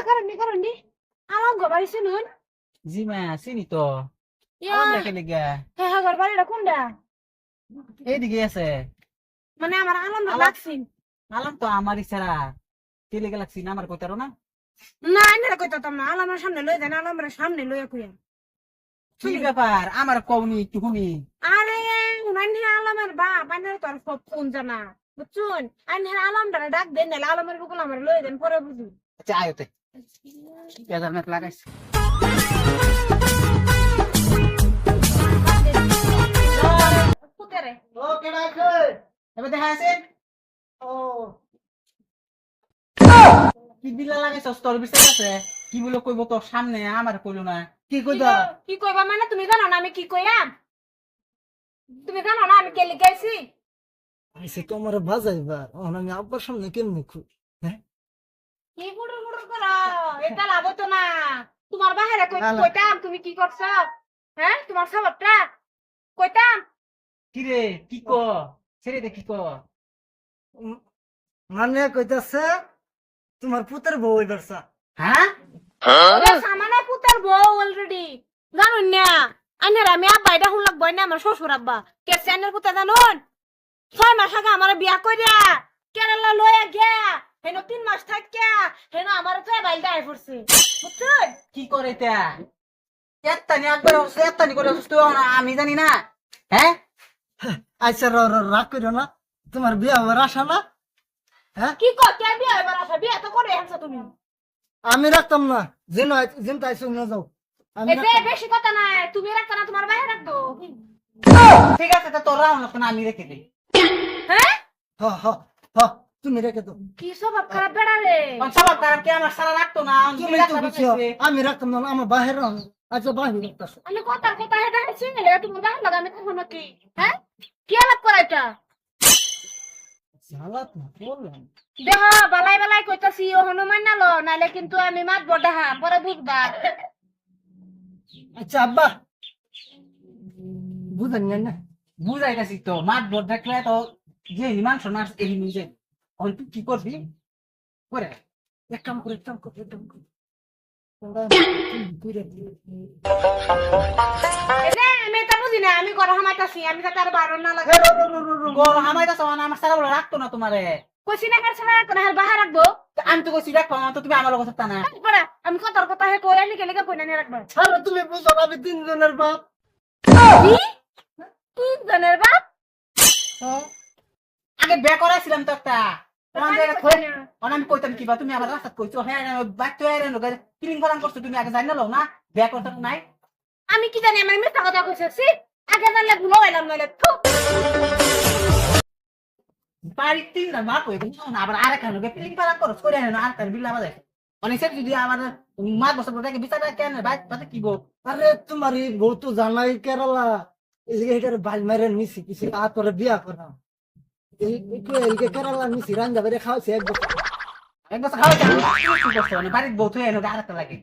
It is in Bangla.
কারণ নি আলাম গো বাড়ি শুনুন জি মা চিনি তো ইয়া আলাম দেখে লিগা হ্যাঁ হ্যাঁ ঘর বাড়িটা কোনটা এইদিকে আছে মানে আমার আলাম আলাম লাগছিন আলাম তো আমার ইচ্ছারা কে লেগে লাগছি না আমার কইতারো না না এনে কইতাম না আলামের সামনে লই দেন আলামের সামনে লইয়া কইয়া কি ব্যাপার আমার কওনি একটু শুনি আরে উনাইন আলামের বাপ আইনের তো আর সব কোন জানা বুঝছুন আইনের আলামটা ডাক দেন না আলামের বুকুল আমার লই দেন পরে বুঝুন আচ্ছা আয়োতে বেজার মেট লাগাইছে পুতেরে ও কেডা আছে এবে দেখা আছে ও কি বিলা লাগাইছ তোর বিষয় আছে কি বলে কইব তোর সামনে আমার কইলো না কি কইতা কি কইবা মানে তুমি জানো না আমি কি কইয়াম তুমি জানো না আমি কে লিখাইছি আইসে তো আমার বাজাইবার আমি আব্বার সামনে কেমনি হ্যাঁ কি গুড়ুর গুড়ুর করো এটা লাভ তো না তোমার বাহিরে আলা। কইতাম তুমি কি করছো হ্যাঁ তোমার সবটা কইতাম কি রে কি ক ছেড়ে দে কি ক মানে কইতাছে তোমার পুতের বউ এবারছা হ্যাঁ ওরে সামানা পুতার বউ অলরেডি জানুন না আইনের আমি আব্বা এটা শুনলাম বই না আমার শ্বশুর আব্বা কে চ্যানেল পুতা জানুন 6 মাস আগে আমার বিয়া কইরা কেরালা লইয়া গিয়া হেন 3 মাস থাকিয়া হেন আমার তো বাইলটা আই পড়ছে বুঝছেন কি করে তা এত্তানি একবার এত্তানি করে তুই আমি জানি না হ্যাঁ আইসা রাগ করিও না তোমার বিয়ে হবার আশা না হ্যাঁ কি কর কে বিয়া এবার আসা বিয়া তো করে আনছো তুমি আমি রাখতাম না যেন আইসো না যাও আমি এতে বেশি কথা নাই তুমি রাখতা না তোমার বাইরে রাখতো ঠিক আছে তা তোর রাউন্ড না আমি রেখে দিই হ্যাঁ হ হ হ তুমি রেখে দাও কি স্বভাব খারাপ বেড়া রে সবার কারণ কি আমার সারা রাখতো না তুমি তো বুঝছো আমি রাখতাম না আমার বাহির আচ্ছা বাহির রাখতাছ আমি কথার কথা হেটা হইছে এটা তোমার গায়ে লাগা আমি কখনো নাকি হ্যাঁ কি আলাপ করাইটা জালাত না বললাম দেহ বালাই বালাই কইতাছি ও হনুমান নালো নাইলে কিন্তু আমি মাত বড়া পরে বুঝবা আচ্ছা আব্বা বুঝেন না বুঝাইতাছি তো মাঠ ভোট দেখলে তো যে মাংস মাছ এই নিজে অল্প কি করবি করে এক কাম করে এরে আমি এটা বুঝি না আমি ঘর হামাইতাছি আমি যাতে আর বারণ না লাগে গরম হামাইতাছ আমার সারা বলে রাখতো না তোমারে কইছি না কার ছাড়া কোন হাল বাহার রাখবো আমি তো কইছি রাখবো না তো তুমি আমার কথা তা না পড়া আমি কথার কথা হে কই আনি কেলে কই না রাখবা আরে তুমি বুঝো না আমি তিনজনের বাপ কি কি জানের বাপ আগে বে করাইছিলাম তো একটা তোমার জায়গা কই না আমি কইতাম কি বা তুমি আমার রাস্তা কইছো হ্যাঁ বাইক তো এর নগে ক্লিন করান করছো তুমি আগে জানি না লও না বে করতে নাই আমি কি জানি আমার মিথ্যা কথা কইছি আগে জানলে ভুল হইলাম নইলে থু বাড়ি তিন না মা কই তুমি না আবার আরেক নগে ক্লিন করান করছ করে না আর তার বিল আমাদের অনেক সে যদি আমার মা বছর পরে বিচার কেন বাইক পাতে কি গো আরে তোমার এই বউ তো জানাই কেরালা এটার বাল মারে নিছি কিছু তোরে বিয়া করা কেরালা নিছি রান্না বেড়ে খাওয়াছে এক বছর এক বছর খাওয়া যায় কি করছো বাড়ির বউ তো এনে আরেকটা লাগে